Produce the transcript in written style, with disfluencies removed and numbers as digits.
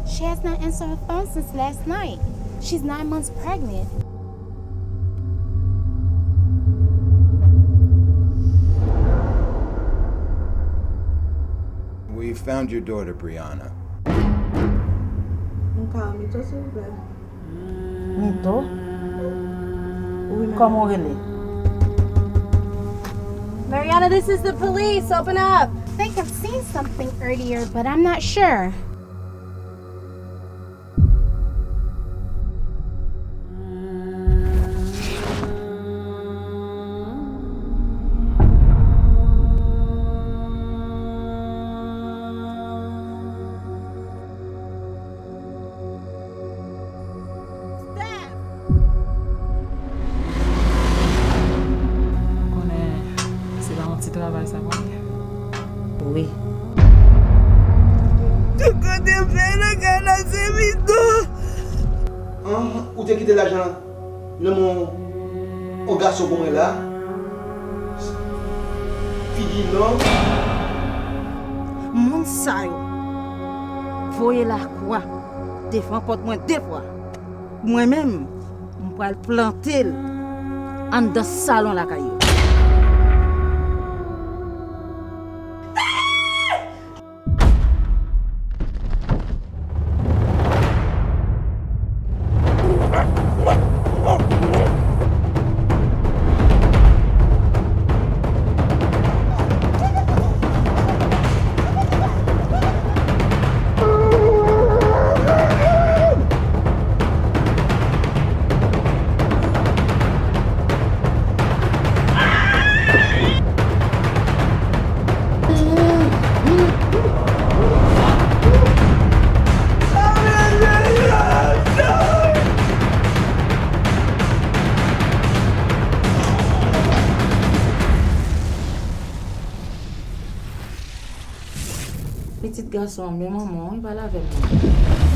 She has not answered her phone since last night. She's 9 months pregnant. We found your daughter, Brianna. Mito, s'il vous plaît. Mito? Oui, Comment elle est? Mariana, this is the police. Open up. I think I've seen something earlier, but I'm not sure. C'est dans mon petit travail, ça va. Oui. Où t'es quitté l'argent? Au garçon bon est là. Fille non. Moun sa yo. Voye la quoi? Défend porte moi deux fois. Moi-même, on va le planter en dans salon la caillou. Petit garçon, mais maman, il va là avec moi.